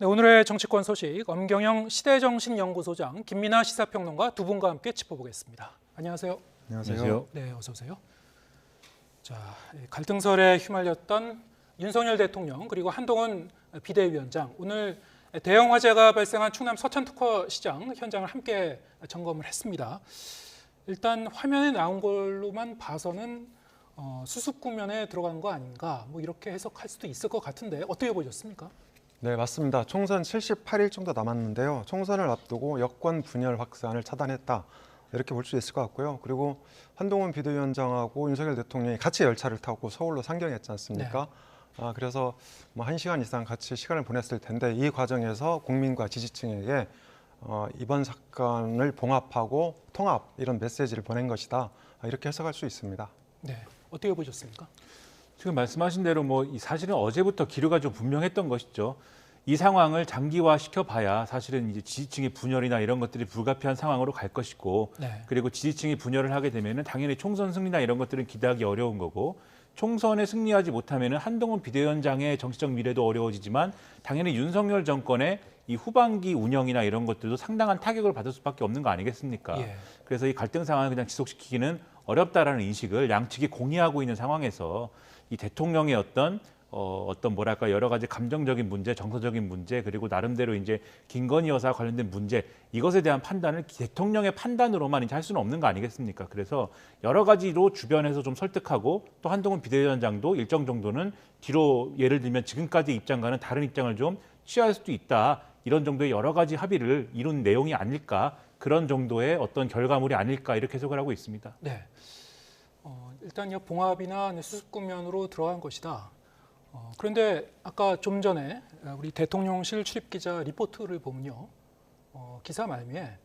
네, 오늘의 정치권 소식 엄경영 시대정신연구소장 김민하 시사평론가 두 분과 함께 짚어보겠습니다. 안녕하세요. 안녕하세요. 네, 어서 오세요. 자, 갈등설에 휘말렸던 윤석열 대통령 그리고 한동훈 비대위원장 오늘 대형 화재가 발생한 충남 서천특허 시장 현장을 함께 점검을 했습니다. 일단 화면에 나온 걸로만 봐서는 수습 국면에 들어간 거 아닌가 뭐 이렇게 해석할 수도 있을 것 같은데 어떻게 보셨습니까? 네, 맞습니다. 총선 78일 정도 남았는데요. 총선을 앞두고 여권 분열 확산을 차단했다. 이렇게 볼 수 있을 것 같고요. 그리고 한동훈 비대위원장하고 윤석열 대통령이 같이 열차를 타고 서울로 상경했지 않습니까? 네. 그래서 뭐 1시간 이상 같이 시간을 보냈을 텐데 이 과정에서 국민과 지지층에게 이번 사건을 봉합하고 통합 이런 메시지를 보낸 것이다. 이렇게 해석할 수 있습니다. 네, 어떻게 보셨습니까? 지금 말씀하신 대로 사실은 어제부터 기류가 좀 분명했던 것이죠. 이 상황을 장기화 시켜봐야 사실은 이제 지지층의 분열이나 이런 것들이 불가피한 상황으로 갈 것이고, 네. 그리고 지지층이 분열을 하게 되면은 당연히 총선 승리나 이런 것들은 기대하기 어려운 거고, 총선에 승리하지 못하면은 한동훈 비대위원장의 정치적 미래도 어려워지지만 당연히 윤석열 정권의 이 후반기 운영이나 이런 것들도 상당한 타격을 받을 수밖에 없는 거 아니겠습니까? 예. 그래서 이 갈등 상황을 그냥 지속시키기는 어렵다라는 인식을 양측이 공유하고 있는 상황에서 이 대통령의 어떤 뭐랄까 여러 가지 감정적인 문제, 정서적인 문제, 그리고 나름대로 이제 김건희 여사와 관련된 문제, 이것에 대한 판단을 대통령의 판단으로만 이제 할 수는 없는 거 아니겠습니까? 그래서 여러 가지로 주변에서 좀 설득하고 또 한동훈 비대위원장도 일정 정도는 뒤로 예를 들면 지금까지 입장과는 다른 입장을 좀 취할 수도 있다. 이런 정도의 여러 가지 합의를 이룬 내용이 아닐까, 그런 정도의 어떤 결과물이 아닐까 이렇게 해석을 하고 있습니다. 네. 일단 봉합이나 수습 국면으로 들어간 것이다. 그런데 아까 좀 전에 우리 대통령실 출입기자 리포트를 보면요. 기사 말미에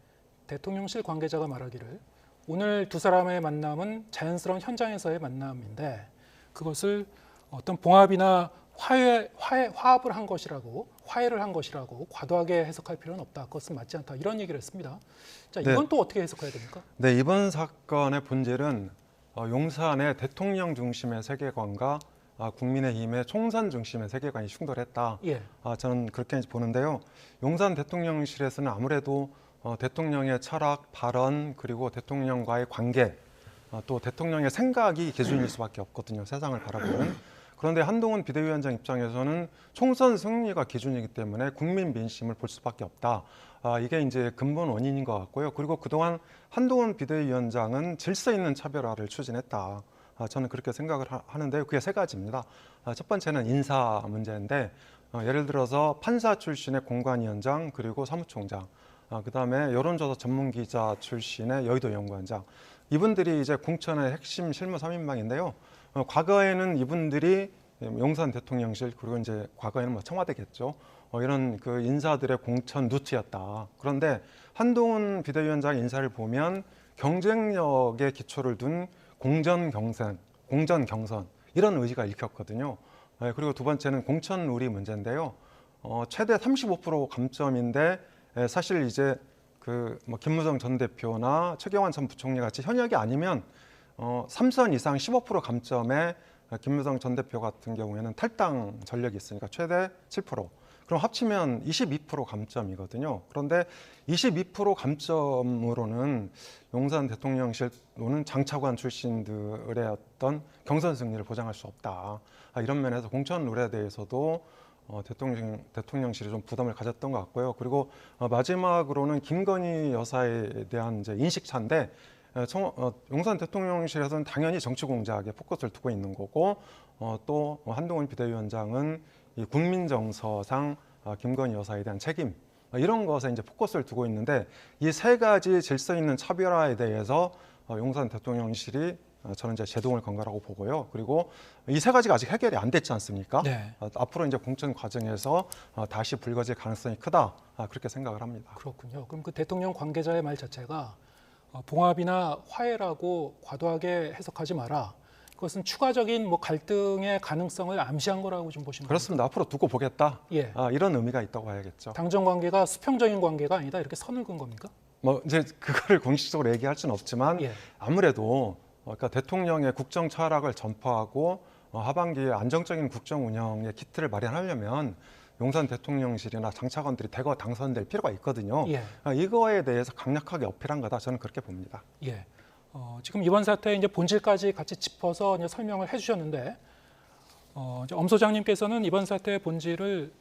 대통령실 관계자가 말하기를 오늘 두 사람의 만남은 자연스러운 현장에서의 만남인데 그것을 어떤 봉합이나 화합을 한 것이라고, 화해를 한 것이라고 과도하게 해석할 필요는 없다. 그것은 맞지 않다. 이런 얘기를 했습니다. 자, 이건 네. 또 어떻게 해석해야 됩니까? 네, 이번 사건의 본질은 용산의 대통령 중심의 세계관과 국민의힘의 총선 중심의 세계관이 충돌했다. 예. 저는 그렇게 보는데요. 용산 대통령실에서는 아무래도 대통령의 철학, 발언, 그리고 대통령과의 관계, 또 대통령의 생각이 기준일 수밖에 없거든요. 세상을 바라보는. 그런데 한동훈 비대위원장 입장에서는 총선 승리가 기준이기 때문에 국민 민심을 볼 수밖에 없다. 이게 이제 근본 원인인 것 같고요. 그리고 그동안 한동훈 비대위원장은 질서 있는 차별화를 추진했다. 저는 그렇게 생각을 하는데요. 그게 세 가지입니다. 첫 번째는 인사 문제인데 예를 들어서 판사 출신의 공관위원장 그리고 사무총장, 그다음에 여론조사 전문기자 출신의 여의도 연구원장, 이분들이 이제 공천의 핵심 실무 3인방인데요. 과거에는 이분들이 용산 대통령실 그리고 이제 과거에는 청와대겠죠. 이런 그 인사들의 공천 루트였다. 그런데 한동훈 비대위원장 인사를 보면 경쟁력에 기초를 둔 공전 경선 이런 의지가 읽혔거든요. 그리고 두 번째는 공천 누리 문제인데요. 최대 35% 감점인데 사실 이제 김무성 전 대표나 최경환 전 부총리 같이 현역이 아니면 3선 이상 15% 감점에 김무성 전 대표 같은 경우에는 탈당 전력이 있으니까 최대 7%. 그럼 합치면 22% 감점이거든요. 그런데 22% 감점으로는 용산 대통령실로는 장차관 출신들의 어떤 경선 승리를 보장할 수 없다. 이런 면에서 공천 룰에 대해서도 대통령실이 좀 부담을 가졌던 것 같고요. 그리고 마지막으로는 김건희 여사에 대한 이제 인식차인데 용산 대통령실에서는 당연히 정치 공작에 포커스를 두고 있는 거고 또 한동훈 비대위원장은 이 국민 정서상 김건희 여사에 대한 책임 이런 것에 이제 포커스를 두고 있는데 이 세 가지 질서 있는 차별화에 대해서 용산 대통령실이 저는 이제 제동을 건 거라고 보고요. 그리고 이 세 가지가 아직 해결이 안 됐지 않습니까? 네. 앞으로 이제 공천 과정에서 다시 불거질 가능성이 크다. 그렇게 생각을 합니다. 그렇군요. 그럼 그 대통령 관계자의 말 자체가 봉합이나 화해라고 과도하게 해석하지 마라. 그것은 추가적인 갈등의 가능성을 암시한 거라고 좀 보시는 거죠? 그렇습니다. 앞으로 두고 보겠다. 예. 이런 의미가 있다고 봐야겠죠. 당정 관계가 수평적인 관계가 아니다 이렇게 선을 그은 겁니까? 이제 그거를 공식적으로 얘기할 수는 없지만 예. 아무래도 그러니까 대통령의 국정 철학을 전파하고 하반기에 안정적인 국정 운영의 키트를 마련하려면 용산 대통령실이나 장차관들이 대거 당선될 필요가 있거든요. 예. 이거에 대해서 강력하게 어필한 거다 저는 그렇게 봅니다. 예. 지금 이번 사태의 이제 본질까지 같이 짚어서 이제 설명을 해주셨는데, 이제 엄 소장님께서는 이번 사태의 본질을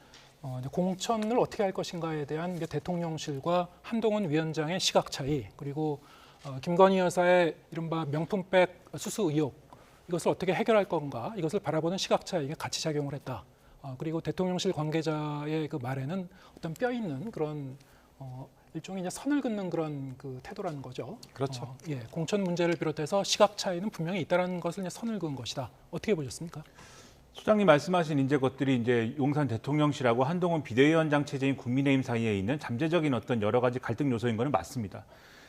이제 공천을 어떻게 할 것인가에 대한 이제 대통령실과 한동훈 위원장의 시각 차이, 그리고 김건희 여사의 이른바 명품백 수수 의혹, 이것을 어떻게 해결할 건가, 이것을 바라보는 시각 차이가 같이 작용을 했다. 그리고 대통령실 관계자의 그 말에는 어떤 뼈 있는 그런 일종의 이제 선을 긋는 그런 그 태도라는 거죠. 그렇죠. 예, 공천 문제를 비롯해서 시각 차이는 분명히 있다라는 것을 이제 선을 그은 것이다. 어떻게 보셨습니까? 소장님 말씀하신 이제 것들이 이제 용산 대통령실하고 한동훈 비대위원장 체제인 국민의힘 사이에 있는 잠재적인 어떤 여러 가지 갈등 요소인 거는 맞습니다.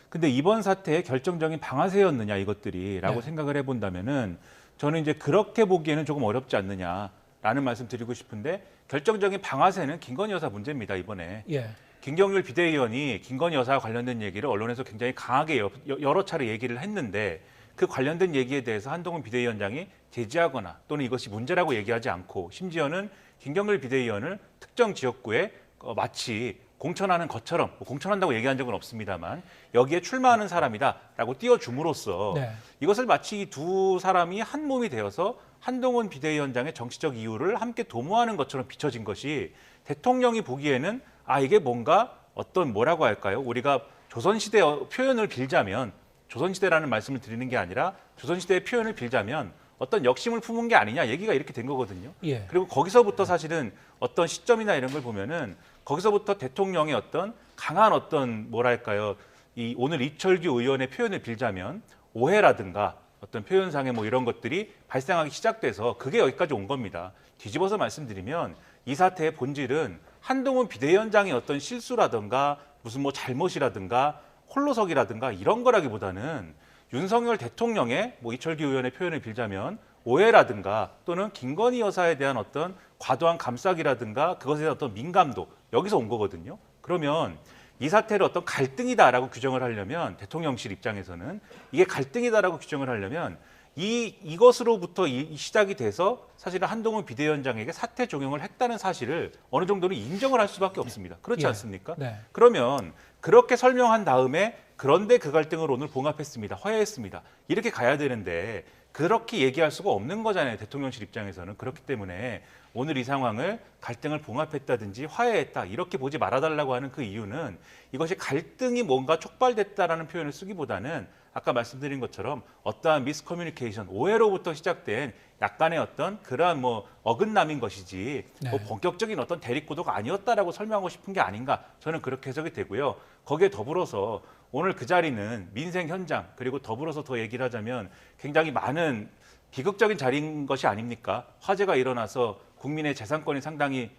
근데 이번 사태의 결정적인 방아쇠였느냐 이것들이라고 네. 생각을 해본다면은 저는 이제 그렇게 보기에는 조금 어렵지 않느냐라는 말씀 드리고 싶은데 결정적인 방아쇠는 김건희 여사 문제입니다 이번에. 예, 김경률 비대위원이 김건희 여사와 관련된 얘기를 언론에서 굉장히 강하게 여러 차례 얘기를 했는데 그 관련된 얘기에 대해서 한동훈 비대위원장이 제지하거나 또는 이것이 문제라고 얘기하지 않고 심지어는 김경률 비대위원을 특정 지역구에 마치 공천하는 것처럼 공천한다고 얘기한 적은 없습니다만 여기에 출마하는 사람이다라고 띄워줌으로써 네. 이것을 마치 이 두 사람이 한 몸이 되어서 한동훈 비대위원장의 정치적 이유를 함께 도모하는 것처럼 비춰진 것이 대통령이 보기에는 이게 뭔가 어떤 뭐라고 할까요? 우리가 조선시대 표현을 빌자면 조선시대라는 말씀을 드리는 게 아니라 조선시대의 표현을 빌자면 어떤 역심을 품은 게 아니냐 얘기가 이렇게 된 거거든요. 예, 그리고 거기서부터 사실은 어떤 시점이나 이런 걸 보면은 거기서부터 대통령의 어떤 강한 어떤 뭐랄까요? 이 오늘 이철규 의원의 표현을 빌자면 오해라든가 어떤 표현상의 뭐 이런 것들이 발생하기 시작돼서 그게 여기까지 온 겁니다. 뒤집어서 말씀드리면 이 사태의 본질은 한동훈 비대위원장의 어떤 실수라든가 무슨 뭐 잘못이라든가 홀로서기라든가 이런 거라기보다는 윤석열 대통령의 뭐 이철규 의원의 표현을 빌자면 오해라든가 또는 김건희 여사에 대한 어떤 과도한 감싸기라든가 그것에 대한 어떤 민감도 여기서 온 거거든요. 그러면 이 사태를 어떤 갈등이다라고 규정을 하려면 대통령실 입장에서는 이게 갈등이다라고 규정을 하려면 이것으로부터 이 시작이 돼서 사실은 한동훈 비대위원장에게 사퇴 종용을 했다는 사실을 어느 정도는 인정을 할 수밖에 없습니다. 그렇지 예. 않습니까? 네. 그러면 그렇게 설명한 다음에 그런데 그 갈등을 오늘 봉합했습니다. 화해했습니다. 이렇게 가야 되는데 그렇게 얘기할 수가 없는 거잖아요. 대통령실 입장에서는. 그렇기 때문에 오늘 이 상황을 갈등을 봉합했다든지 화해했다 이렇게 보지 말아달라고 하는 그 이유는 이것이 갈등이 뭔가 촉발됐다라는 표현을 쓰기보다는 아까 말씀드린 것처럼 어떠한 미스커뮤니케이션, 오해로부터 시작된 약간의 어떤 그러한 뭐 어긋남인 것이지 네. 뭐 본격적인 어떤 대립구도가 아니었다라고 설명하고 싶은 게 아닌가 저는 그렇게 해석이 되고요. 거기에 더불어서 오늘 그 자리는 민생 현장 그리고 더불어서 더 얘기를 하자면 굉장히 많은 비극적인 자리인 것이 아닙니까? 화재가 일어나서 국민의 재산권이 상당히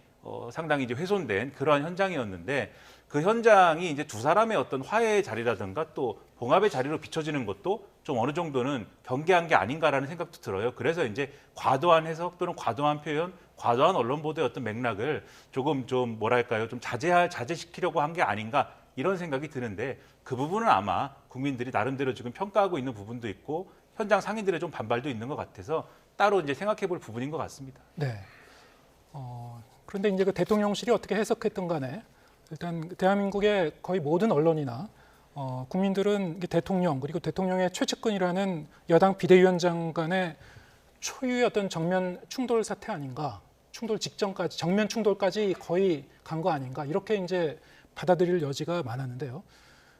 이제 훼손된 그러한 현장이었는데 그 현장이 이제 두 사람의 어떤 화해의 자리라든가 또 봉합의 자리로 비춰지는 것도 좀 어느 정도는 경계한 게 아닌가라는 생각도 들어요. 그래서 이제 과도한 해석 또는 과도한 표현, 과도한 언론 보도의 어떤 맥락을 조금 좀 뭐랄까요, 좀 자제시키려고 한 게 아닌가 이런 생각이 드는데 그 부분은 아마 국민들이 나름대로 지금 평가하고 있는 부분도 있고 현장 상인들의 좀 반발도 있는 것 같아서 따로 이제 생각해볼 부분인 것 같습니다. 네. 그런데 이제 그 대통령실이 어떻게 해석했든 간에 일단 대한민국의 거의 모든 언론이나 국민들은 대통령 그리고 대통령의 최측근이라는 여당 비대위원장 간의 초유의 어떤 정면 충돌 사태 아닌가, 충돌 직전까지 정면 충돌까지 거의 간 거 아닌가 이렇게 이제 받아들일 여지가 많았는데요.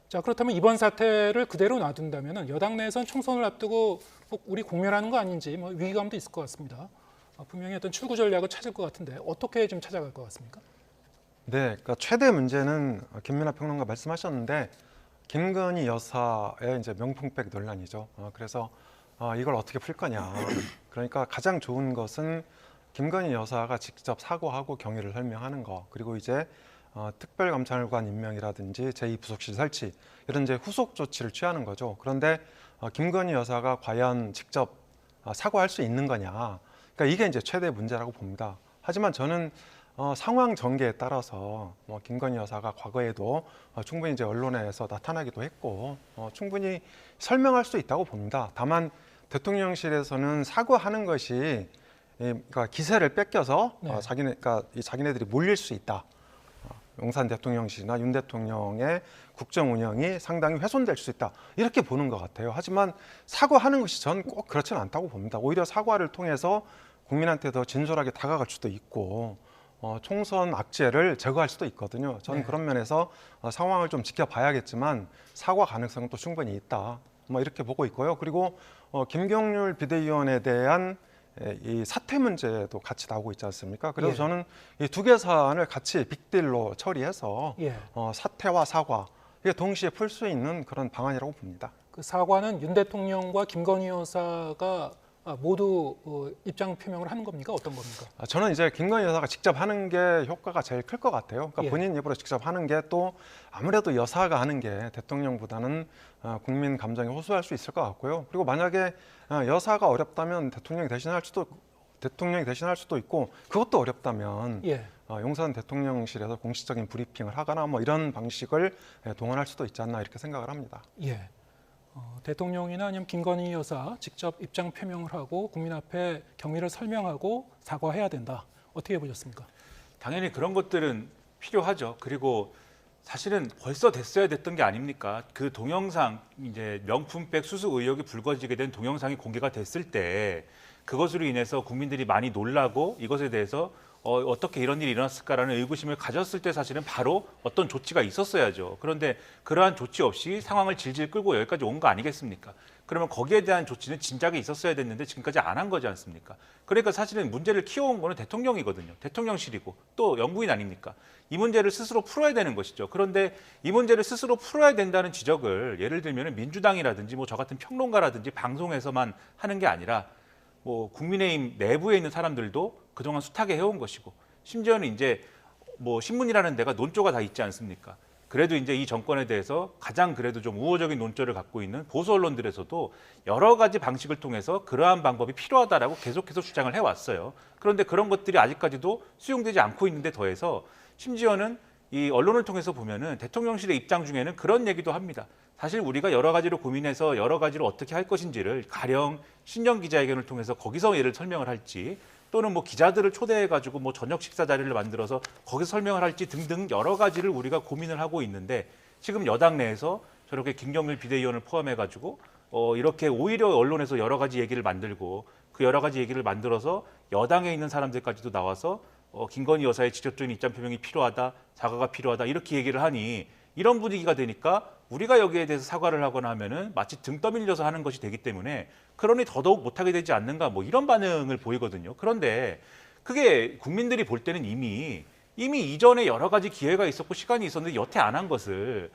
자 그렇다면 이번 사태를 그대로 놔둔다면 여당 내에서는 총선을 앞두고 뭐 우리 공멸하는 거 아닌지 뭐 위기감도 있을 것 같습니다. 분명히 어떤 출구 전략을 찾을 것 같은데 어떻게 좀 찾아갈 것 같습니까? 네, 그러니까 최대 문제는 김민하 평론가 말씀하셨는데 김건희 여사의 이제 명품백 논란이죠. 그래서 이걸 어떻게 풀 거냐. 그러니까 가장 좋은 것은 김건희 여사가 직접 사과하고 경위를 설명하는 거. 그리고 이제 특별감찰관 임명이라든지 제2부속실 설치 이런 이제 후속 조치를 취하는 거죠. 그런데 김건희 여사가 과연 직접 사과할 수 있는 거냐. 그러니까 이게 이제 최대 문제라고 봅니다. 하지만 저는 상황 전개에 따라서 김건희 여사가 과거에도 충분히 이제 언론에서 나타나기도 했고 충분히 설명할 수 있다고 봅니다. 다만 대통령실에서는 사과하는 것이 그러니까 기세를 뺏겨서 네. 그러니까 자기네들이 몰릴 수 있다. 용산 대통령실이나 윤 대통령의 국정 운영이 상당히 훼손될 수 있다. 이렇게 보는 것 같아요. 하지만 사과하는 것이 전 꼭 그렇지는 않다고 봅니다. 오히려 사과를 통해서 국민한테 더 진솔하게 다가갈 수도 있고 총선 악재를 제거할 수도 있거든요. 저는 네. 그런 면에서 상황을 좀 지켜봐야겠지만 사과 가능성은 또 충분히 있다. 뭐 이렇게 보고 있고요. 그리고 김경률 비대위원에 대한 이 사퇴 문제도 같이 나오고 있지 않습니까? 그래서 예. 저는 이 두 개 사안을 같이 빅딜로 처리해서 예. 사퇴와 사과 이게 동시에 풀 수 있는 그런 방안이라고 봅니다. 그 사과는 윤 대통령과 김건희 여사가 모두 입장 표명을 하는 겁니까? 어떤 겁니까? 저는 이제 김건희 여사가 직접 하는 게 효과가 제일 클 것 같아요. 그러니까 예. 본인 입으로 직접 하는 게 또 아무래도 여사가 하는 게 대통령보다는 국민 감정에 호소할 수 있을 것 같고요. 그리고 만약에 여사가 어렵다면 대통령이 대신할 수도 있고 그것도 어렵다면 예. 용산 대통령실에서 공식적인 브리핑을 하거나 뭐 이런 방식을 동원할 수도 있지 않나 이렇게 생각을 합니다. 예. 대통령이나 아니면 김건희 여사 직접 입장 표명을 하고 국민 앞에 경위를 설명하고 사과해야 된다. 어떻게 보셨습니까? 당연히 그런 것들은 필요하죠. 그리고 사실은 벌써 됐어야 됐던 게 아닙니까? 그 동영상 이제 명품백 수수 의혹이 불거지게 된 동영상이 공개가 됐을 때 그것으로 인해서 국민들이 많이 놀라고 이것에 대해서 어떻게 이런 일이 일어났을까라는 의구심을 가졌을 때 사실은 바로 어떤 조치가 있었어야죠. 그런데 그러한 조치 없이 상황을 질질 끌고 여기까지 온 거 아니겠습니까? 그러면 거기에 대한 조치는 진작에 있었어야 됐는데 지금까지 안 한 거지 않습니까? 그러니까 사실은 문제를 키워온 거는 대통령이거든요. 대통령실이고 또 영부인 아닙니까? 이 문제를 스스로 풀어야 되는 것이죠. 그런데 이 문제를 스스로 풀어야 된다는 지적을 예를 들면 민주당이라든지 뭐 저 같은 평론가라든지 방송에서만 하는 게 아니라 뭐 국민의힘 내부에 있는 사람들도 그동안 숱하게 해온 것이고 심지어는 이제 뭐 신문이라는 데가 논조가 다 있지 않습니까? 그래도 이제 이 정권에 대해서 가장 그래도 좀 우호적인 논조를 갖고 있는 보수 언론들에서도 여러 가지 방식을 통해서 그러한 방법이 필요하다라고 계속해서 주장을 해왔어요. 그런데 그런 것들이 아직까지도 수용되지 않고 있는데 더해서 심지어는 이 언론을 통해서 보면은 대통령실의 입장 중에는 그런 얘기도 합니다. 사실 우리가 여러 가지로 고민해서 여러 가지로 어떻게 할 것인지를 가령 신년 기자회견을 통해서 거기서 예를 설명을 할지 또는 뭐 기자들을 초대해가지고 뭐 저녁 식사 자리를 만들어서 거기서 설명을 할지 등등 여러 가지를 우리가 고민을 하고 있는데 지금 여당 내에서 저렇게 김경률 비대위원을 포함해가지고 이렇게 오히려 언론에서 여러 가지 얘기를 만들고 그 여러 가지 얘기를 만들어서 여당에 있는 사람들까지도 나와서 김건희 여사의 직접적인 입장 표명이 필요하다, 사과가 필요하다 이렇게 얘기를 하니 이런 분위기가 되니까 우리가 여기에 대해서 사과를 하거나 하면은 마치 등 떠밀려서 하는 것이 되기 때문에 그러니 더더욱 못하게 되지 않는가 뭐 이런 반응을 보이거든요. 그런데 그게 국민들이 볼 때는 이미 이전에 여러 가지 기회가 있었고 시간이 있었는데 여태 안 한 것을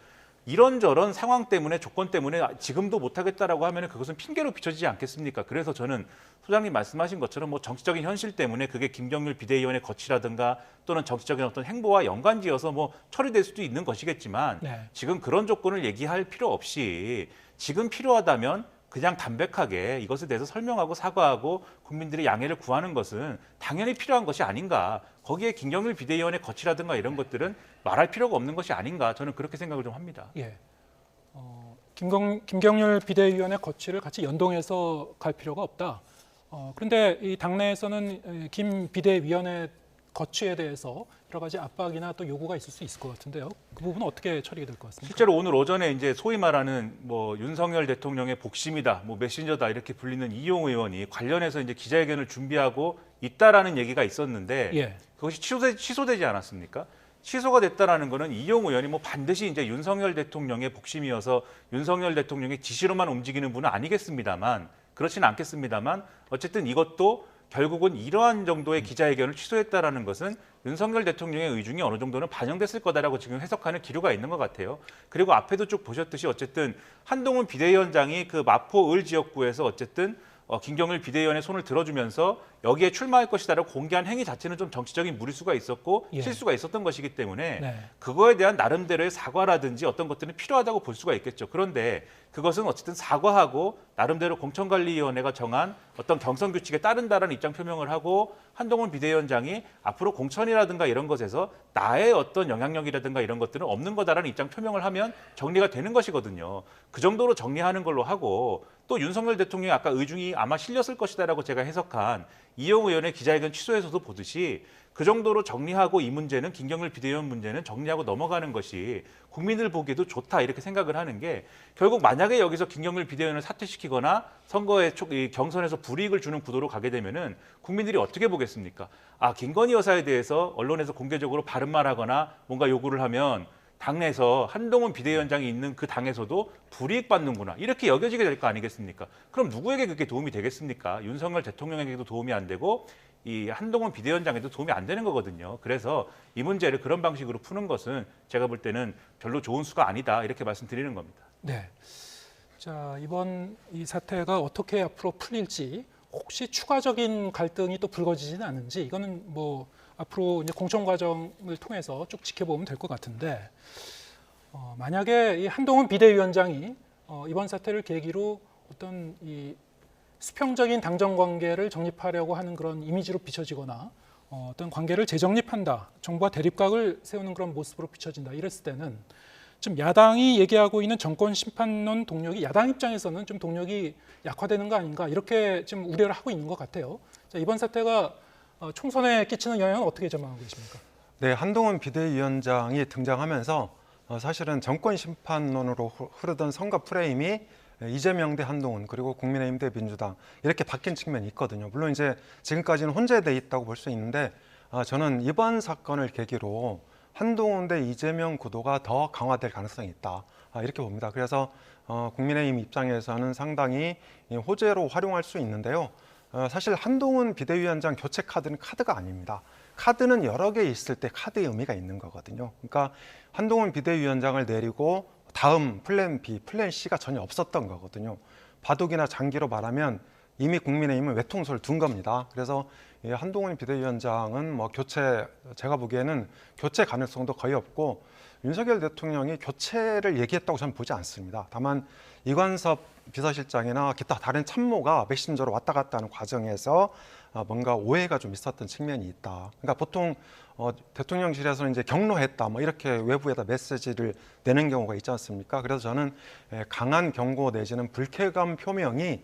이런저런 상황 때문에 조건 때문에 지금도 못하겠다라고 하면 그것은 핑계로 비춰지지 않겠습니까? 그래서 저는 소장님 말씀하신 것처럼 뭐 정치적인 현실 때문에 그게 김경률 비대위원의 거취라든가 또는 정치적인 어떤 행보와 연관지어서 뭐 처리될 수도 있는 것이겠지만 네. 지금 그런 조건을 얘기할 필요 없이 지금 필요하다면 그냥 담백하게 이것에 대해서 설명하고 사과하고 국민들의 양해를 구하는 것은 당연히 필요한 것이 아닌가. 거기에 김경률 비대위원의 거취라든가 이런 것들은 말할 필요가 없는 것이 아닌가. 저는 그렇게 생각을 좀 합니다. 예. 김경률 비대위원의 거취를 같이 연동해서 갈 필요가 없다. 그런데 이 당내에서는 김 비대위원의 거취에 대해서 여러 가지 압박이나 또 요구가 있을 수 있을 것 같은데요. 그 부분은 어떻게 처리가 될 것 같습니까? 실제로 오늘 오전에 이제 소위 말하는 뭐 윤석열 대통령의 복심이다, 뭐 메신저다 이렇게 불리는 이용 의원이 관련해서 이제 기자회견을 준비하고 있다라는 얘기가 있었는데 예. 그것이 취소되지 않았습니까? 취소가 됐다라는 거는 이용 의원이 뭐 반드시 이제 윤석열 대통령의 복심이어서 윤석열 대통령의 지시로만 움직이는 분은 아니겠습니다만 그렇지는 않겠습니다만 어쨌든 이것도 결국은 이러한 정도의 기자회견을 취소했다라는 것은 윤석열 대통령의 의중이 어느 정도는 반영됐을 거다라고 지금 해석하는 기류가 있는 것 같아요. 그리고 앞에도 쭉 보셨듯이 어쨌든 한동훈 비대위원장이 그 마포 을 지역구에서 어쨌든 김경률 비대위원의 손을 들어주면서 여기에 출마할 것이다라고 공개한 행위 자체는 좀 정치적인 무리수가 있었고 예. 실수가 있었던 것이기 때문에 네. 그거에 대한 나름대로의 사과라든지 어떤 것들은 필요하다고 볼 수가 있겠죠. 그런데 그것은 어쨌든 사과하고 나름대로 공천관리위원회가 정한 어떤 경선 규칙에 따른다라는 입장 표명을 하고 한동훈 비대위원장이 앞으로 공천이라든가 이런 것에서 나의 어떤 영향력이라든가 이런 것들은 없는 거다라는 입장 표명을 하면 정리가 되는 것이거든요. 그 정도로 정리하는 걸로 하고 또 윤석열 대통령이 아까 의중이 아마 실렸을 것이다라고 제가 해석한 이용 의원의 기자회견 취소에서도 보듯이 그 정도로 정리하고 이 문제는 김경률 비대위원 문제는 정리하고 넘어가는 것이 국민들 보기에도 좋다 이렇게 생각을 하는 게 결국 만약에 여기서 김경률 비대위원을 사퇴시키거나 선거에 이 경선에서 불이익을 주는 구도로 가게 되면은 국민들이 어떻게 보겠습니까? 아, 김건희 여사에 대해서 언론에서 공개적으로 바른 말하거나 뭔가 요구를 하면 당내에서 한동훈 비대위원장이 있는 그 당에서도 불이익 받는구나 이렇게 여겨지게 될 거 아니겠습니까? 그럼 누구에게 그게 도움이 되겠습니까? 윤석열 대통령에게도 도움이 안 되고 이 한동훈 비대위원장에도 도움이 안 되는 거거든요. 그래서 이 문제를 그런 방식으로 푸는 것은 제가 볼 때는 별로 좋은 수가 아니다 이렇게 말씀드리는 겁니다. 네. 자, 이번 이 사태가 어떻게 앞으로 풀릴지 혹시 추가적인 갈등이 또 불거지지는 않은지 이거는 뭐 앞으로 이제 공천 과정을 통해서 쭉 지켜보면 될 것 같은데 만약에 이 한동훈 비대위원장이 이번 사태를 계기로 어떤 이 수평적인 당정 관계를 정립하려고 하는 그런 이미지로 비춰지거나 어떤 관계를 재정립한다, 정부와 대립각을 세우는 그런 모습으로 비춰진다 이랬을 때는 좀 야당이 얘기하고 있는 정권 심판론 동력이 야당 입장에서는 좀 동력이 약화되는 거 아닌가 이렇게 좀 우려를 하고 있는 것 같아요. 자, 이번 사태가 총선에 끼치는 영향은 어떻게 전망하고 계십니까? 네, 한동훈 비대위원장이 등장하면서 사실은 정권 심판론으로 흐르던 선거 프레임이 이재명 대 한동훈 그리고 국민의힘 대 민주당 이렇게 바뀐 측면이 있거든요. 물론 이제 지금까지는 혼재돼 있다고 볼 수 있는데 저는 이번 사건을 계기로 한동훈 대 이재명 구도가 더 강화될 가능성이 있다 이렇게 봅니다. 그래서 국민의힘 입장에서는 상당히 호재로 활용할 수 있는데요. 사실 한동훈 비대위원장 교체 카드는 카드가 아닙니다. 카드는 여러 개 있을 때 카드의 의미가 있는 거거든요. 그러니까 한동훈 비대위원장을 내리고 다음 플랜 B, 플랜 C가 전혀 없었던 거거든요. 바둑이나 장기로 말하면 이미 국민의힘은 외통수를 둔 겁니다. 그래서 한동훈 비대위원장은 뭐 교체, 제가 보기에는 교체 가능성도 거의 없고 윤석열 대통령이 교체를 얘기했다고 저는 보지 않습니다. 다만 이관섭 비서실장이나 기타 다른 참모가 메신저로 왔다 갔다 하는 과정에서 뭔가 오해가 좀 있었던 측면이 있다. 그러니까 보통 대통령실에서는 이제 경로했다, 뭐 이렇게 외부에다 메시지를 내는 경우가 있지 않습니까? 그래서 저는 강한 경고 내지는 불쾌감 표명이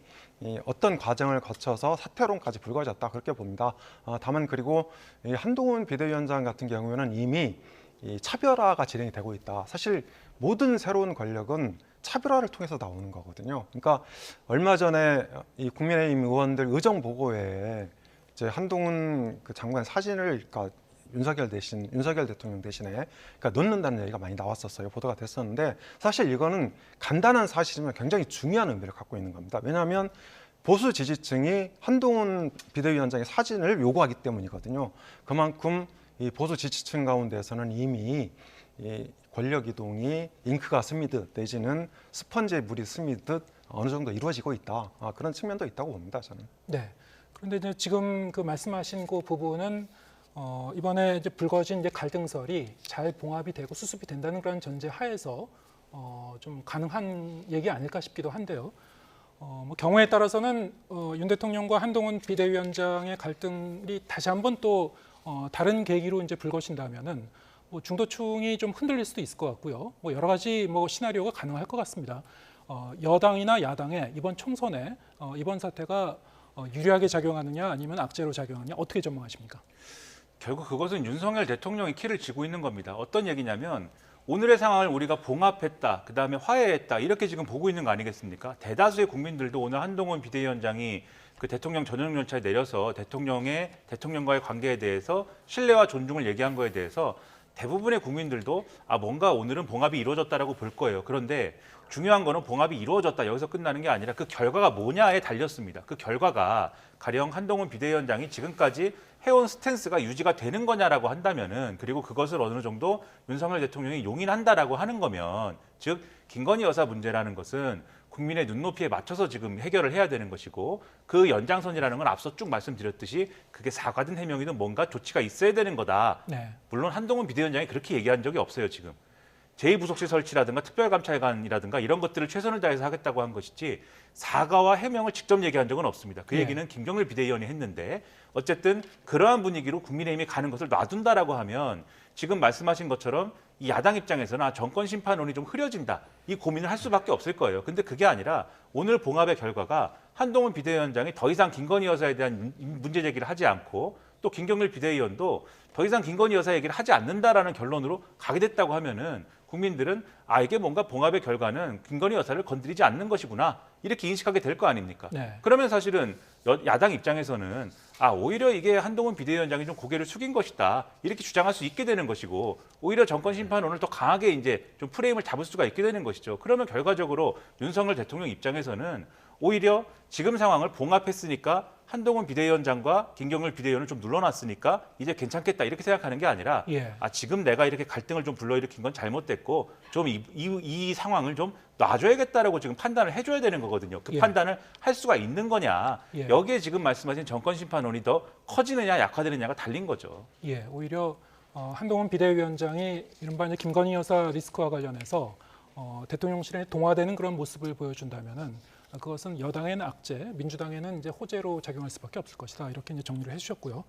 어떤 과정을 거쳐서 사퇴론까지 불거졌다 그렇게 봅니다. 다만 그리고 한동훈 비대위원장 같은 경우에는 이미 차별화가 진행이 되고 있다. 사실 모든 새로운 권력은 차별화를 통해서 나오는 거거든요. 그러니까 얼마 전에 이 국민의힘 의원들 의정 보고회에 이제 한동훈 그 장관 사진을 그러니까 윤석열 대통령 대신에 그러니까 넣는다는 얘기가 많이 나왔었어요. 보도가 됐었는데 사실 이거는 간단한 사실이지만 굉장히 중요한 의미를 갖고 있는 겁니다. 왜냐하면 보수 지지층이 한동훈 비대위원장의 사진을 요구하기 때문이거든요. 그만큼 이 보수 지지층 가운데서는 이미 이 권력 이동이 잉크가 스미듯 내지는 스펀지에 물이 스미듯 어느 정도 이루어지고 있다. 그런 측면도 있다고 봅니다. 저는. 네. 그런데 이제 지금 그 말씀하신 그 부분은 이번에 이제 불거진 이제 갈등설이 잘 봉합이 되고 수습이 된다는 그런 전제 하에서 좀 가능한 얘기 아닐까 싶기도 한데요. 뭐 경우에 따라서는 윤 대통령과 한동훈 비대위원장의 갈등이 다시 한번 또 다른 계기로 이제 불거진다면은 뭐 중도층이 좀 흔들릴 수도 있을 것 같고요. 뭐 여러 가지 뭐 시나리오가 가능할 것 같습니다. 여당이나 야당의 이번 총선에 이번 사태가 유리하게 작용하느냐 아니면 악재로 작용하느냐 어떻게 전망하십니까? 결국 그것은 윤석열 대통령이 키를 쥐고 있는 겁니다. 어떤 얘기냐면 오늘의 상황을 우리가 봉합했다, 그다음에 화해했다 이렇게 지금 보고 있는 거 아니겠습니까? 대다수의 국민들도 오늘 한동훈 비대위원장이 그 대통령 전용 열차에 내려서 대통령과의 관계에 대해서 신뢰와 존중을 얘기한 거에 대해서 대부분의 국민들도 뭔가 오늘은 봉합이 이루어졌다라고 볼 거예요. 그런데 중요한 거는 봉합이 이루어졌다 여기서 끝나는 게 아니라 그 결과가 뭐냐에 달렸습니다. 그 결과가 가령 한동훈 비대위원장이 지금까지 해온 스탠스가 유지가 되는 거냐라고 한다면은 그리고 그것을 어느 정도 윤석열 대통령이 용인한다라고 하는 거면 즉 김건희 여사 문제라는 것은 국민의 눈높이에 맞춰서 지금 해결을 해야 되는 것이고 그 연장선이라는 건 앞서 쭉 말씀드렸듯이 그게 사과든 해명이든 뭔가 조치가 있어야 되는 거다. 네. 물론 한동훈 비대위원장이 그렇게 얘기한 적이 없어요. 지금. 제2부속실 설치라든가 특별감찰관이라든가 이런 것들을 최선을 다해서 하겠다고 한 것이지 사과와 해명을 직접 얘기한 적은 없습니다. 그 얘기는 김경률 비대위원이 했는데 어쨌든 그러한 분위기로 국민의힘이 가는 것을 놔둔다라고 하면 지금 말씀하신 것처럼 이 야당 입장에서는 정권 심판론이 좀 흐려진다. 이 고민을 할 수밖에 없을 거예요. 근데 그게 아니라 오늘 봉합의 결과가 한동훈 비대위원장이 더 이상 김건희 여사에 대한 문제 제기를 하지 않고 또 김경률 비대위원도 더 이상 김건희 여사 얘기를 하지 않는다라는 결론으로 가게 됐다고 하면은 국민들은 아 이게 뭔가 봉합의 결과는 김건희 여사를 건드리지 않는 것이구나 이렇게 인식하게 될 거 아닙니까? 네. 그러면 사실은 야당 입장에서는 아 오히려 이게 한동훈 비대위원장이 좀 고개를 숙인 것이다 이렇게 주장할 수 있게 되는 것이고 오히려 정권 심판론을 더 강하게 이제 좀 프레임을 잡을 수가 있게 되는 것이죠. 그러면 결과적으로 윤석열 대통령 입장에서는 오히려 지금 상황을 봉합했으니까 한동훈 비대위원장과 김경률 비대위원을 좀 눌러놨으니까 이제 괜찮겠다 이렇게 생각하는 게 아니라 예. 아 지금 내가 이렇게 갈등을 좀 불러일으킨 건 잘못됐고 좀 이 상황을 좀 놔줘야겠다라고 지금 판단을 해줘야 되는 거거든요. 그 예. 판단을 할 수가 있는 거냐 예. 여기에 지금 말씀하신 정권 심판론이 더 커지느냐 약화되느냐가 달린 거죠. 예, 오히려 한동훈 비대위원장이 이른바 이제 김건희 여사 리스크와 관련해서 대통령실에 동화되는 그런 모습을 보여준다면은 그것은 여당에는 악재, 민주당에는 이제 호재로 작용할 수밖에 없을 것이다. 이렇게 이제 정리를 해주셨고요.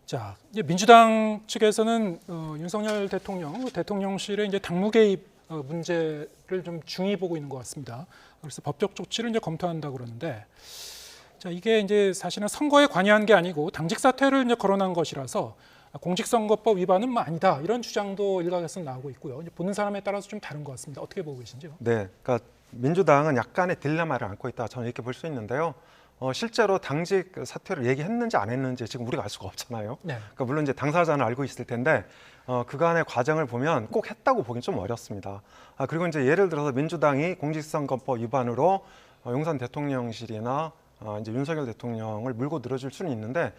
자, 이제 민주당 측에서는 윤석열 대통령실의 이제 당무 개입 문제를 좀 중히 보고 있는 것 같습니다. 그래서 법적 조치를 이제 검토한다 그러는데, 자 이게 이제 사실은 선거에 관여한 게 아니고 당직 사퇴를 이제 거론한 것이라서 공직선거법 위반은 뭐 아니다 이런 주장도 일각에서 나오고 있고요. 이제 보는 사람에 따라서 좀 다른 것 같습니다. 어떻게 보고 계신지요? 네, 그러니까 민주당은 약간의 딜레마를 안고 있다. 저는 이렇게 볼 수 있는데요. 실제로 당직 사퇴를 얘기했는지 안 했는지 지금 우리가 알 수가 없잖아요. 네. 그러니까 물론 이제 당사자는 알고 있을 텐데 그간의 과정을 보면 꼭 했다고 보긴 좀 어렵습니다. 그리고 이제 예를 들어서 민주당이 공직선거법 위반으로 용산 대통령실이나 이제 윤석열 대통령을 물고 늘어질 수는 있는데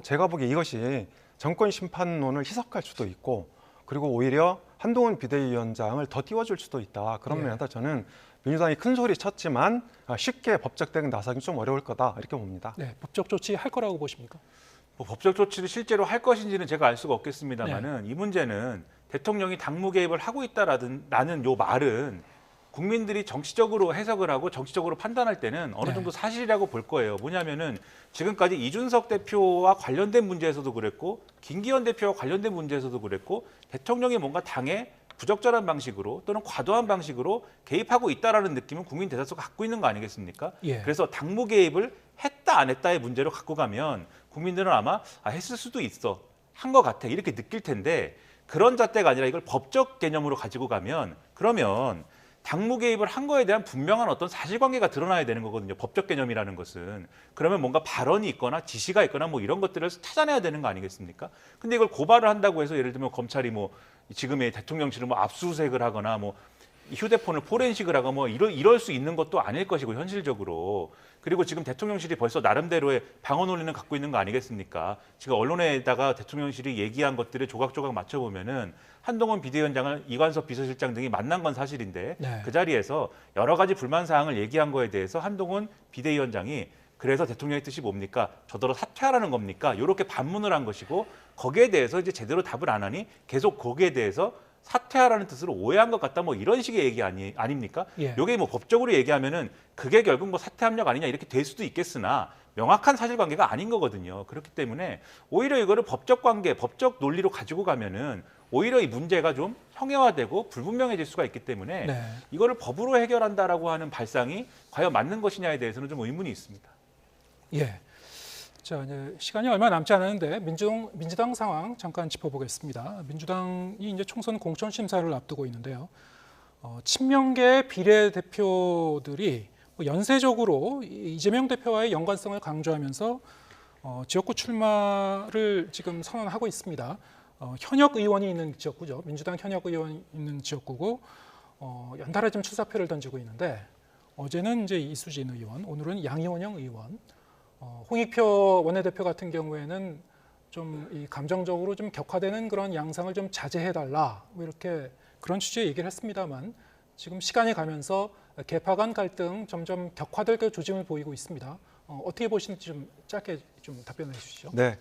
제가 보기에 이것이 정권 심판론을 희석할 수도 있고 그리고 오히려 한동훈 비대위원장을 더 띄워줄 수도 있다. 그런 예. 면에서 저는 민주당이 큰 소리 쳤지만 쉽게 법적 대응 나서기 좀 어려울 거다 이렇게 봅니다. 네, 법적 조치 할 거라고 보십니까? 뭐 법적 조치를 실제로 할 것인지는 제가 알 수가 없겠습니다만은 이 문제는 대통령이 당무 개입을 하고 있다라는 요 말은 국민들이 정치적으로 해석을 하고 정치적으로 판단할 때는 어느 네. 정도 사실이라고 볼 거예요. 뭐냐면은 지금까지 이준석 대표와 관련된 문제에서도 그랬고 김기현 대표와 관련된 문제에서도 그랬고 대통령이 뭔가 당에 부적절한 방식으로 또는 과도한 방식으로 개입하고 있다라는 느낌은 국민 대다수가 갖고 있는 거 아니겠습니까? 예. 그래서 당무 개입을 했다 안 했다의 문제로 갖고 가면 국민들은 아마 했을 수도 있어. 한 것 같아. 이렇게 느낄 텐데 그런 잣대가 아니라 이걸 법적 개념으로 가지고 가면 그러면 당무 개입을 한 거에 대한 분명한 어떤 사실관계가 드러나야 되는 거거든요. 법적 개념이라는 것은. 그러면 뭔가 발언이 있거나 지시가 있거나 뭐 이런 것들을 찾아내야 되는 거 아니겠습니까? 근데 이걸 고발을 한다고 해서 예를 들면 검찰이 뭐 지금의 대통령실을 뭐 압수수색을 하거나 뭐 휴대폰을 포렌식을 하거나 뭐 이럴 수 있는 것도 아닐 것이고 현실적으로. 그리고 지금 대통령실이 벌써 나름대로의 방어 논리는 갖고 있는 거 아니겠습니까? 지금 언론에다가 대통령실이 얘기한 것들을 조각조각 맞춰보면은 한동훈 비대위원장을 이관섭 비서실장 등이 만난 건 사실인데 네. 그 자리에서 여러 가지 불만 사항을 얘기한 거에 대해서 한동훈 비대위원장이 그래서 대통령의 뜻이 뭡니까? 저더러 사퇴하라는 겁니까? 이렇게 반문을 한 것이고 거기에 대해서 이제 제대로 답을 안 하니 계속 거기에 대해서 사퇴하라는 뜻으로 오해한 것 같다 뭐 이런 식의 얘기 아닙니까? 예. 이게 뭐 법적으로 얘기하면은 그게 결국 뭐 사퇴 압력 아니냐 이렇게 될 수도 있겠으나 명확한 사실관계가 아닌 거거든요. 그렇기 때문에 오히려 이거를 법적 관계, 법적 논리로 가지고 가면은 오히려 이 문제가 좀 형해화되고 불분명해질 수가 있기 때문에 네. 이거를 법으로 해결한다라고 하는 발상이 과연 맞는 것이냐에 대해서는 좀 의문이 있습니다. 예. 자, 이제 시간이 얼마 남지 않았는데 민주당 상황 잠깐 짚어보겠습니다. 민주당이 이제 총선 공천 심사를 앞두고 있는데요. 친명계 비례대표들이 연쇄적으로 이재명 대표와의 연관성을 강조하면서 지역구 출마를 지금 선언하고 있습니다. 현역 의원이 있는 지역구죠. 민주당 현역 의원 있는 지역구고 연달아 지금 출사표를 던지고 있는데 어제는 이제 이수진 의원, 오늘은 양이원영 의원. 홍익표 원내대표 같은 경우에는 좀 이 감정적으로 좀 격화되는 그런 양상을 좀 자제해달라 뭐 이렇게 그런 취지의 얘기를 했습니다만 지금 시간이 가면서 계파 간 갈등 점점 격화될 그 조짐을 보이고 있습니다. 어떻게 보시는지 좀 짧게 좀 답변해 주시죠. 네,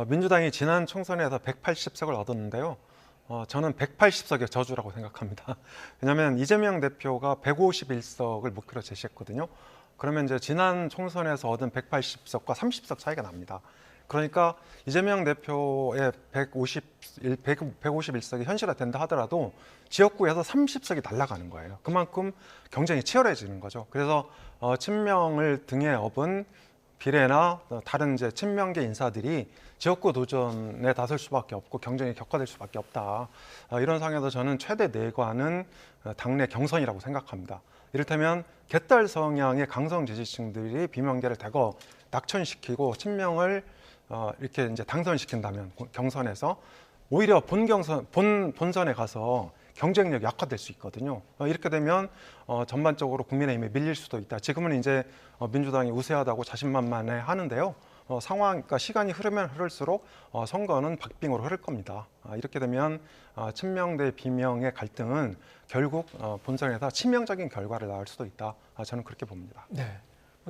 민주당이 지난 총선에서 180석을 얻었는데요. 저는 180석의 저주라고 생각합니다. 왜냐하면 이재명 대표가 151석을 목표로 제시했거든요. 그러면 이제 지난 총선에서 얻은 180석과 30석 차이가 납니다. 그러니까 이재명 대표의 151석이 현실화된다 하더라도 지역구에서 30석이 날아가는 거예요. 그만큼 경쟁이 치열해지는 거죠. 그래서 친명을 등에 업은 비례나 다른 이제 친명계 인사들이 지역구 도전에 나설 수밖에 없고 경쟁이 격화될 수밖에 없다. 이런 상황에서 저는 최대 내관은 당내 경선이라고 생각합니다. 이를테면 개딸 성향의 강성 지지층들이 비명계를 대거 낙천시키고 친명을 이렇게 이제 당선시킨다면 경선에서 오히려 본선에 가서 경쟁력이 약화될 수 있거든요. 이렇게 되면 전반적으로 국민의힘에 밀릴 수도 있다. 지금은 이제 민주당이 우세하다고 자신만만해 하는데요. 그러니까 시간이 흐르면 흐를수록 선거는 박빙으로 흐를 겁니다. 이렇게 되면 친명 대 비명의 갈등은 결국 본선에서 치명적인 결과를 낳을 수도 있다. 저는 그렇게 봅니다. 네.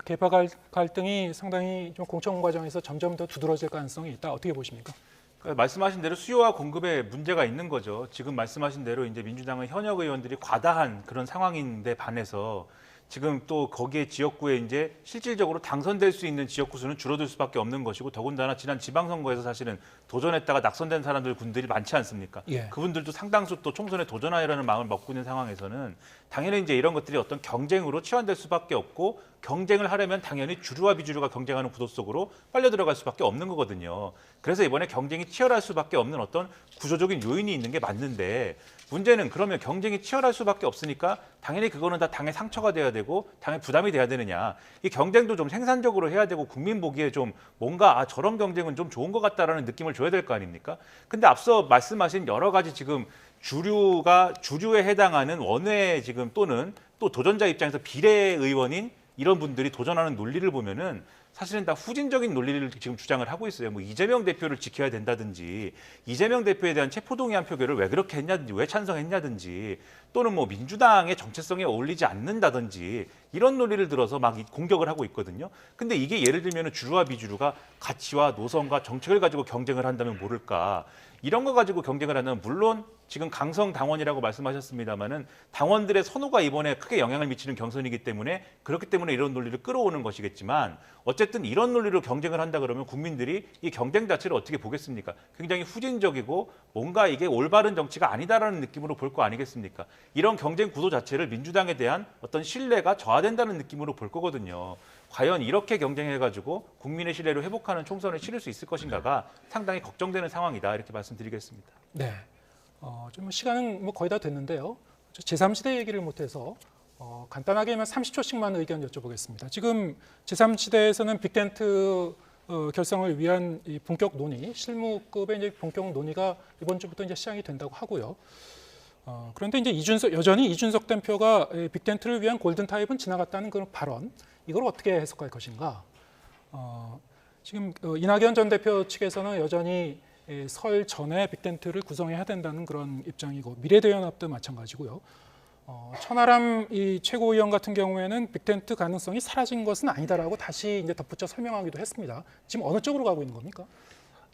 개파 갈등이 상당히 좀 공천 과정에서 점점 더 두드러질 가능성이 있다. 어떻게 보십니까? 그러니까 말씀하신 대로 수요와 공급에 문제가 있는 거죠. 지금 말씀하신 대로 이제 민주당은 현역 의원들이 과다한 그런 상황인데 반해서 지금 또 거기에 지역구에 이제 실질적으로 당선될 수 있는 지역구 수는 줄어들 수밖에 없는 것이고 더군다나 지난 지방선거에서 사실은 도전했다가 낙선된 군들이 많지 않습니까? 예. 그분들도 상당수 또 총선에 도전하려는 마음을 먹고 있는 상황에서는 당연히 이제 이런 것들이 어떤 경쟁으로 치환될 수밖에 없고 경쟁을 하려면 당연히 주류와 비주류가 경쟁하는 구도 속으로 빨려 들어갈 수밖에 없는 거거든요. 그래서 이번에 경쟁이 치열할 수밖에 없는 어떤 구조적인 요인이 있는 게 맞는데 문제는 그러면 경쟁이 치열할 수밖에 없으니까 당연히 그거는 다 당의 상처가 돼야 되고 당의 부담이 돼야 되느냐. 이 경쟁도 좀 생산적으로 해야 되고 국민 보기에 좀 뭔가 저런 경쟁은 좀 좋은 것 같다라는 느낌을 줘야 될 거 아닙니까? 근데 앞서 말씀하신 여러 가지 지금 주류에 해당하는 원외 지금 또는 또 도전자 입장에서 비례 의원인 이런 분들이 도전하는 논리를 보면은 사실은 다 후진적인 논리를 지금 주장을 하고 있어요. 뭐 이재명 대표를 지켜야 된다든지 이재명 대표에 대한 체포동의안 표결을 왜 그렇게 했냐든지 왜 찬성했냐든지 또는 뭐 민주당의 정체성에 어울리지 않는다든지 이런 논리를 들어서 막 공격을 하고 있거든요. 근데 이게 예를 들면 주류와 비주류가 가치와 노선과 정책을 가지고 경쟁을 한다면 모를까. 이런 거 가지고 경쟁을 하면 물론 지금 강성 당원이라고 말씀하셨습니다마는 당원들의 선호가 이번에 크게 영향을 미치는 경선이기 때문에 그렇기 때문에 이런 논리를 끌어오는 것이겠지만 어쨌든 이런 논리로 경쟁을 한다 그러면 국민들이 이 경쟁 자체를 어떻게 보겠습니까? 굉장히 후진적이고 뭔가 이게 올바른 정치가 아니다라는 느낌으로 볼 거 아니겠습니까? 이런 경쟁 구도 자체를 민주당에 대한 어떤 신뢰가 저하된다는 느낌으로 볼 거거든요. 과연 이렇게 경쟁해가지고 국민의 신뢰를 회복하는 총선을 치를 수 있을 것인가가 상당히 걱정되는 상황이다 이렇게 말씀드리겠습니다. 네. 좀 시간은 뭐 거의 다 됐는데요. 제3지대 얘기를 못해서 간단하게만 30초씩만 의견 여쭤보겠습니다. 지금 제3지대에서는 빅텐트 결성을 위한 이 본격 논의, 실무급의 이제 본격 논의가 이번 주부터 이제 시작이 된다고 하고요. 그런데 이제 여전히 이준석 대표가 빅텐트를 위한 골든 타입은 지나갔다는 그런 발언, 이걸 어떻게 해석할 것인가? 지금 이낙연 전 대표 측에서는 여전히 설 전에 빅텐트를 구성해야 된다는 그런 입장이고 미래대연합도 마찬가지고요. 천하람 이 최고위원 같은 경우에는 빅텐트 가능성이 사라진 것은 아니다라고 다시 이제 덧붙여 설명하기도 했습니다. 지금 어느 쪽으로 가고 있는 겁니까?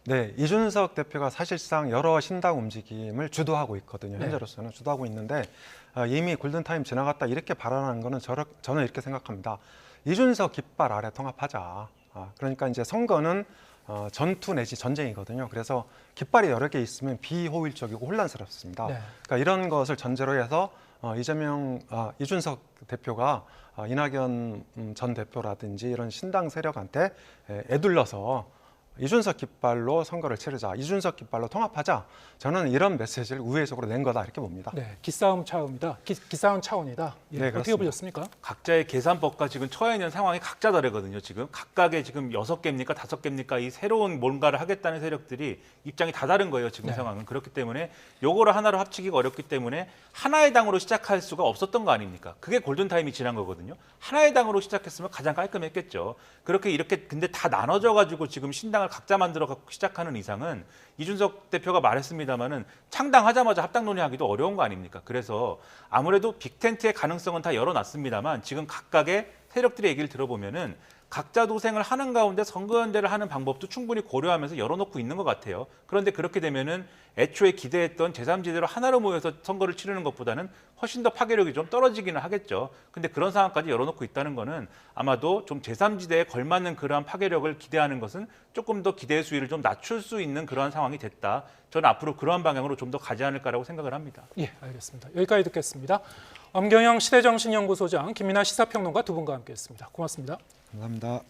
네, 이준석 대표가 사실상 여러 신당 움직임을 주도하고 있거든요. 현재로서는 주도하고 있는데 이미 골든타임 지나갔다 이렇게 발언하는 거는 저는 이렇게 생각합니다. 이준석 깃발 아래 통합하자. 그러니까 이제 선거는 전투 내지 전쟁이거든요. 그래서 깃발이 여러 개 있으면 비효율적이고 혼란스럽습니다. 네. 그러니까 이런 것을 전제로 해서 이준석 대표가 이낙연 전 대표라든지 이런 신당 세력한테 애둘러서 이준석 깃발로 선거를 치르자, 이준석 깃발로 통합하자. 저는 이런 메시지를 우회적으로 낸 거다 이렇게 봅니다. 네, 기싸움 차원이다. 기싸움 차원이다. 예, 네, 어떻게 보셨습니까? 각자의 계산법과 지금 처해 있는 상황이 각자 다르거든요. 지금 각각의 지금 6개입니까 5개입니까 이 새로운 뭔가를 하겠다는 세력들이 입장이 다 다른 거예요. 지금 네. 상황은. 그렇기 때문에 요거를 하나로 합치기가 어렵기 때문에 하나의 당으로 시작할 수가 없었던 거 아닙니까? 그게 골든타임이 지난 거거든요. 하나의 당으로 시작했으면 가장 깔끔했겠죠. 이렇게 근데 다 나눠져 가지고 지금 신당을 각자 만들어 갖고 시작하는 이상은 이준석 대표가 말했습니다마는 창당하자마자 합당 논의하기도 어려운 거 아닙니까? 그래서 아무래도 빅텐트의 가능성은 다 열어놨습니다만 지금 각각의 세력들의 얘기를 들어보면은 각자 도생을 하는 가운데 선거연대를 하는 방법도 충분히 고려하면서 열어놓고 있는 것 같아요. 그런데 그렇게 되면은 애초에 기대했던 제3지대로 하나로 모여서 선거를 치르는 것보다는 훨씬 더 파괴력이 좀 떨어지기는 하겠죠. 근데 그런 상황까지 열어놓고 있다는 거는 아마도 좀 제3지대에 걸맞는 그러한 파괴력을 기대하는 것은 조금 더 기대의 수위를 좀 낮출 수 있는 그러한 상황이 됐다. 저는 앞으로 그러한 방향으로 좀 더 가지 않을까라고 생각을 합니다. 예, 알겠습니다. 여기까지 듣겠습니다. 엄경영 시대정신연구소장, 김민하 시사평론가 두 분과 함께했습니다. 고맙습니다. 감사합니다.